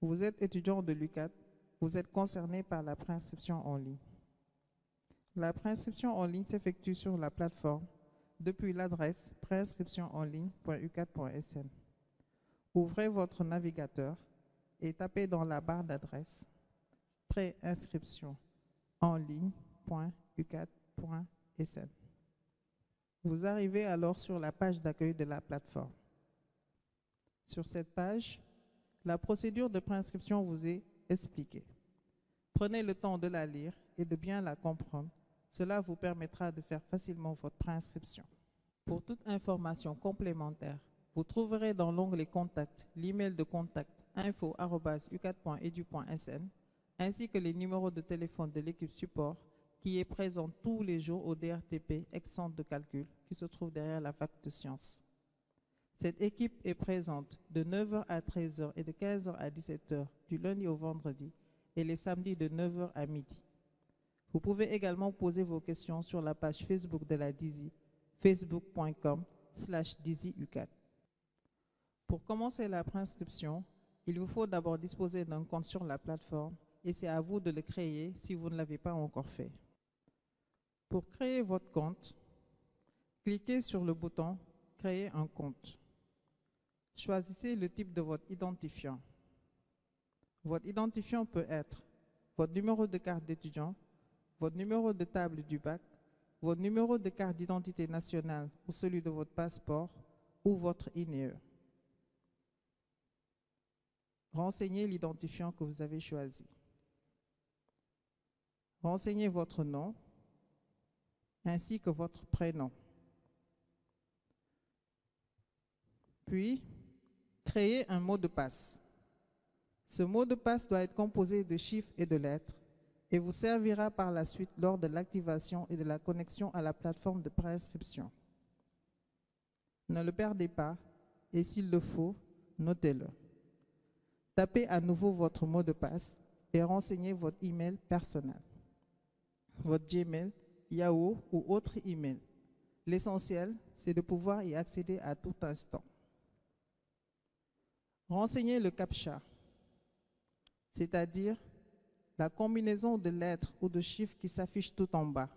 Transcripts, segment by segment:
Vous êtes étudiant de l'UCAD, vous êtes concerné par la préinscription en ligne. La préinscription en ligne s'effectue sur la plateforme depuis l'adresse préinscriptionenligne.ucad.sn. Ouvrez votre navigateur et tapez dans la barre d'adresse préinscriptionenligne.ucad.sn. Vous arrivez alors sur la page d'accueil de la plateforme. Sur cette page, la procédure de préinscription vous est expliquée. Prenez le temps de la lire et de bien la comprendre. Cela vous permettra de faire facilement votre préinscription. Pour toute information complémentaire, vous trouverez dans l'onglet Contact l'email de contact info@ucad.edu.sn ainsi que les numéros de téléphone de l'équipe support qui est présente tous les jours au DRTP ex-centre de calcul qui se trouve derrière la fac de sciences. Cette équipe est présente de 9h à 13h et de 15h à 17h du lundi au vendredi et les samedis de 9h à midi. Vous pouvez également poser vos questions sur la page Facebook de la DISI, facebook.com/DISIUCAD. Pour commencer la préinscription, il vous faut d'abord disposer d'un compte sur la plateforme et c'est à vous de le créer si vous ne l'avez pas encore fait. Pour créer votre compte, cliquez sur le bouton « Créer un compte ». Choisissez le type de votre identifiant. Votre identifiant peut être votre numéro de carte d'étudiant, votre numéro de table du bac, votre numéro de carte d'identité nationale ou celui de votre passeport ou votre INEE. Renseignez l'identifiant que vous avez choisi. Renseignez votre nom ainsi que votre prénom. Puis, créez un mot de passe. Ce mot de passe doit être composé de chiffres et de lettres et vous servira par la suite lors de l'activation et de la connexion à la plateforme de préinscription. Ne le perdez pas et s'il le faut, notez-le. Tapez à nouveau votre mot de passe et renseignez votre email personnel, votre Gmail, Yahoo ou autre email. L'essentiel, c'est de pouvoir y accéder à tout instant. Renseignez le CAPTCHA, c'est-à-dire la combinaison de lettres ou de chiffres qui s'affiche tout en bas.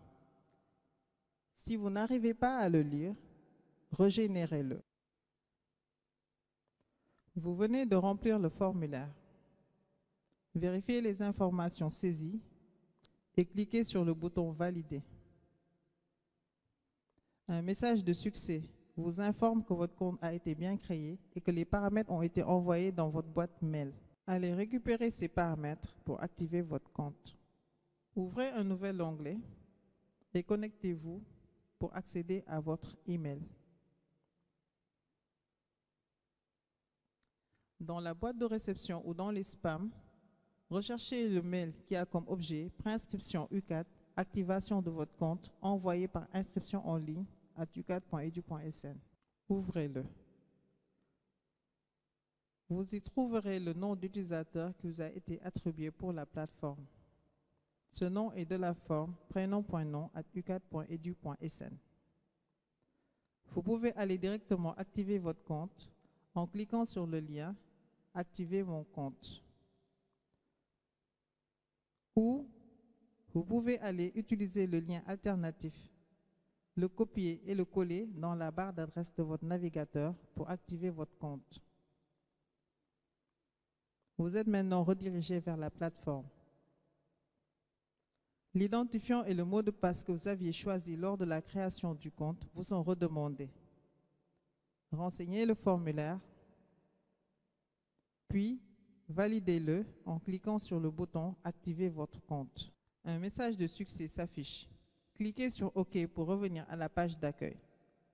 Si vous n'arrivez pas à le lire, régénérez-le. Vous venez de remplir le formulaire. Vérifiez les informations saisies et cliquez sur le bouton « Valider ». Un message de succès vous informe que votre compte a été bien créé et que les paramètres ont été envoyés dans votre boîte mail. Allez récupérer ces paramètres pour activer votre compte. Ouvrez un nouvel onglet et connectez-vous pour accéder à votre email. Dans la boîte de réception ou dans les spams, recherchez le mail qui a comme objet préinscription UCAD, activation de votre compte envoyé par inscription en ligne à ucad.edu.sn. Ouvrez-le. Vous y trouverez le nom d'utilisateur qui vous a été attribué pour la plateforme. Ce nom est de la forme prénom.nom@ucad.edu.sn. Vous pouvez aller directement activer votre compte en cliquant sur le lien « Activer mon compte » ou vous pouvez aller utiliser le lien alternatif, le copier et le coller dans la barre d'adresse de votre navigateur pour activer votre compte. Vous êtes maintenant redirigé vers la plateforme. L'identifiant et le mot de passe que vous aviez choisi lors de la création du compte vous sont redemandés. Renseignez le formulaire, puis validez-le en cliquant sur le bouton « Activer votre compte ». Un message de succès s'affiche. Cliquez sur « OK » pour revenir à la page d'accueil.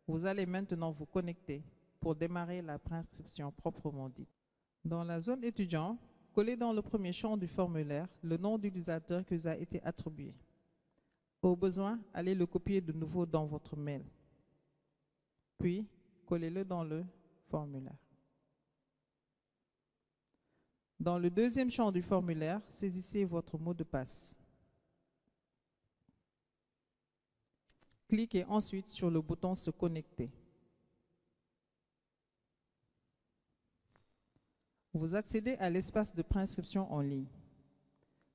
Vous allez maintenant vous connecter pour démarrer la préinscription proprement dite. Dans la zone étudiant, collez dans le premier champ du formulaire le nom d'utilisateur qui vous a été attribué. Au besoin, allez le copier de nouveau dans votre mail. Puis, collez-le dans le formulaire. Dans le deuxième champ du formulaire, saisissez votre mot de passe. Cliquez ensuite sur le bouton « Se connecter ». Vous accédez à l'espace de préinscription en ligne.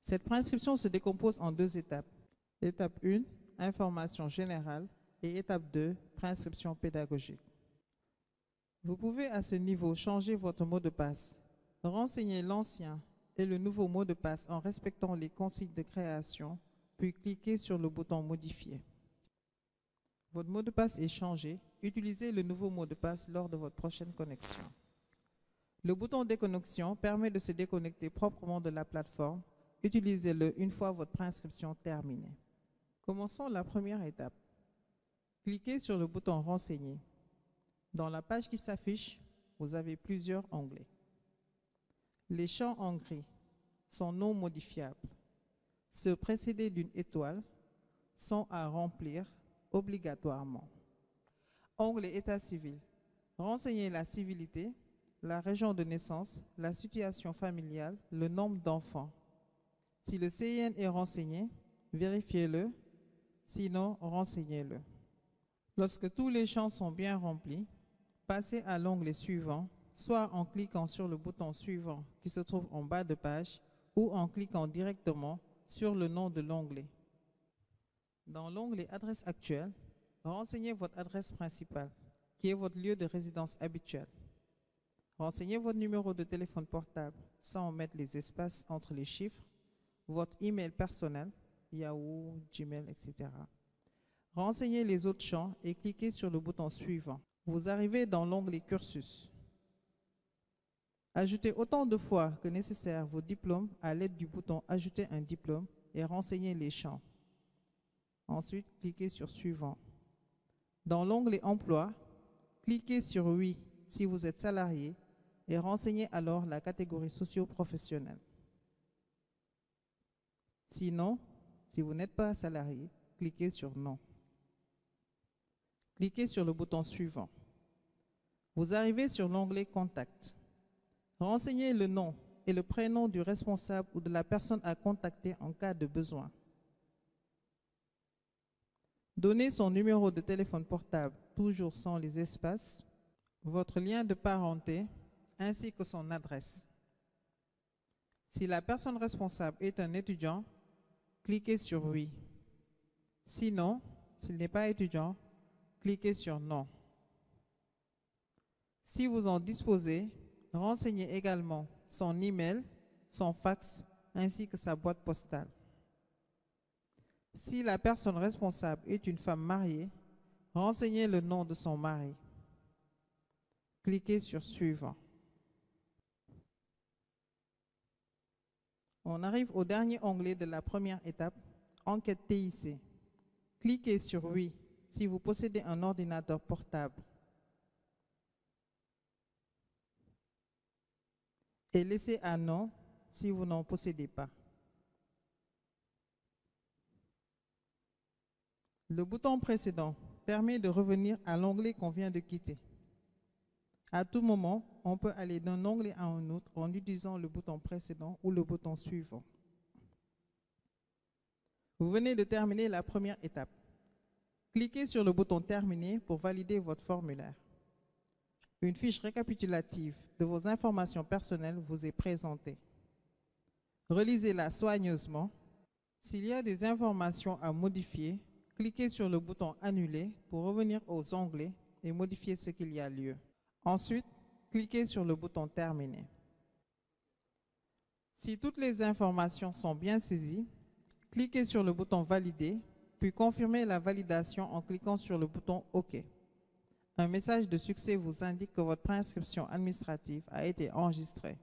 Cette préinscription se décompose en 2 étapes. Étape 1, information générale, et étape 2, préinscription pédagogique. Vous pouvez à ce niveau changer votre mot de passe, renseigner l'ancien et le nouveau mot de passe en respectant les consignes de création, puis cliquez sur le bouton Modifier. Votre mot de passe est changé. Utilisez le nouveau mot de passe lors de votre prochaine connexion. Le bouton Déconnexion permet de se déconnecter proprement de la plateforme. Utilisez-le une fois votre préinscription terminée. Commençons la première étape. Cliquez sur le bouton Renseigner. Dans la page qui s'affiche, vous avez plusieurs onglets. Les champs en gris sont non modifiables. Ceux précédés d'une étoile sont à remplir obligatoirement. Onglet État civil. Renseignez la civilité, la région de naissance, la situation familiale, le nombre d'enfants. Si le CIN est renseigné, vérifiez-le, sinon renseignez-le. Lorsque tous les champs sont bien remplis, passez à l'onglet suivant, soit en cliquant sur le bouton suivant qui se trouve en bas de page ou en cliquant directement sur le nom de l'onglet. Dans l'onglet Adresse actuelle, renseignez votre adresse principale, qui est votre lieu de résidence habituel. Renseignez votre numéro de téléphone portable sans mettre les espaces entre les chiffres, votre email personnel, Yahoo, Gmail, etc. Renseignez les autres champs et cliquez sur le bouton suivant. Vous arrivez dans l'onglet Cursus. Ajoutez autant de fois que nécessaire vos diplômes à l'aide du bouton Ajouter un diplôme et renseignez les champs. Ensuite, cliquez sur Suivant. Dans l'onglet Emploi, cliquez sur Oui si vous êtes salarié et renseignez alors la catégorie socio-professionnelle. Sinon, si vous n'êtes pas salarié, cliquez sur Non. Cliquez sur le bouton suivant. Vous arrivez sur l'onglet Contact. Renseignez le nom et le prénom du responsable ou de la personne à contacter en cas de besoin. Donnez son numéro de téléphone portable, toujours sans les espaces, votre lien de parenté, ainsi que son adresse. Si la personne responsable est un étudiant, cliquez sur Oui. Sinon, s'il n'est pas étudiant, cliquez sur Non. Si vous en disposez, renseignez également son email, son fax, ainsi que sa boîte postale. Si la personne responsable est une femme mariée, renseignez le nom de son mari. Cliquez sur Suivant. On arrive au dernier onglet de la première étape, Enquête TIC. Cliquez sur Oui si vous possédez un ordinateur portable. Et laissez à Non si vous n'en possédez pas. Le bouton précédent permet de revenir à l'onglet qu'on vient de quitter. À tout moment, on peut aller d'un onglet à un autre en utilisant le bouton précédent ou le bouton suivant. Vous venez de terminer la première étape. Cliquez sur le bouton Terminer pour valider votre formulaire. Une fiche récapitulative de vos informations personnelles vous est présentée. Relisez-la soigneusement. S'il y a des informations à modifier, cliquez sur le bouton Annuler pour revenir aux onglets et modifier ce qu'il y a lieu. Ensuite, cliquez sur le bouton Terminer. Si toutes les informations sont bien saisies, cliquez sur le bouton Valider, puis confirmez la validation en cliquant sur le bouton OK. Un message de succès vous indique que votre préinscription administrative a été enregistrée.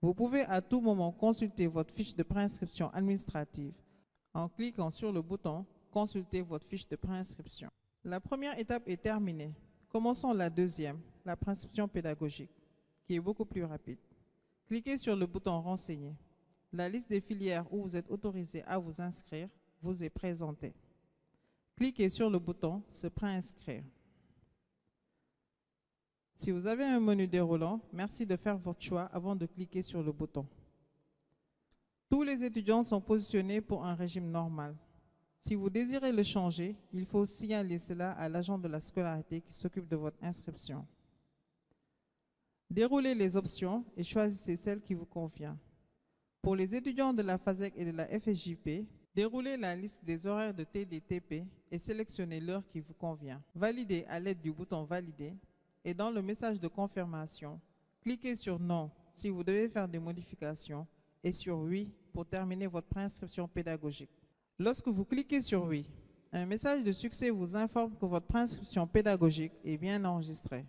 Vous pouvez à tout moment consulter votre fiche de préinscription administrative en cliquant sur le bouton « Consulter votre fiche de préinscription ». La première étape est terminée. Commençons la deuxième, la préinscription pédagogique, qui est beaucoup plus rapide. Cliquez sur le bouton « Renseigner ». La liste des filières où vous êtes autorisé à vous inscrire vous est présentée. Cliquez sur le bouton « Se préinscrire ». Si vous avez un menu déroulant, merci de faire votre choix avant de cliquer sur le bouton. Tous les étudiants sont positionnés pour un régime normal. Si vous désirez le changer, il faut signaler cela à l'agent de la scolarité qui s'occupe de votre inscription. Déroulez les options et choisissez celle qui vous convient. Pour les étudiants de la FASEC et de la FSJP, déroulez la liste des horaires de TDTP et sélectionnez l'heure qui vous convient. Validez à l'aide du bouton « Valider » et dans le message de confirmation, cliquez sur « Non » si vous devez faire des modifications et sur « Oui » pour terminer votre préinscription pédagogique. Lorsque vous cliquez sur « Oui », un message de succès vous informe que votre préinscription pédagogique est bien enregistrée.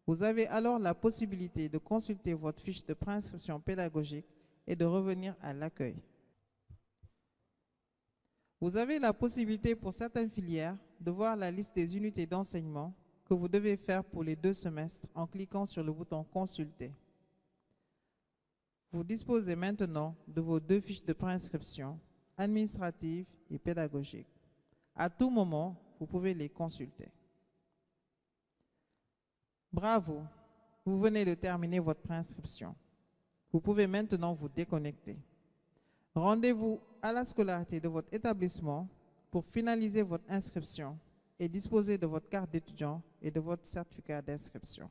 Vous avez alors la possibilité de consulter votre fiche de préinscription pédagogique et de revenir à l'accueil. Vous avez la possibilité pour certaines filières de voir la liste des unités d'enseignement que vous devez faire pour les 2 semestres en cliquant sur le bouton « Consulter ». Vous disposez maintenant de vos 2 fiches de préinscription, administratives et pédagogiques. À tout moment, vous pouvez les consulter. Bravo, vous venez de terminer votre préinscription. Vous pouvez maintenant vous déconnecter. Rendez-vous à la scolarité de votre établissement pour finaliser votre inscription et disposer de votre carte d'étudiant et de votre certificat d'inscription.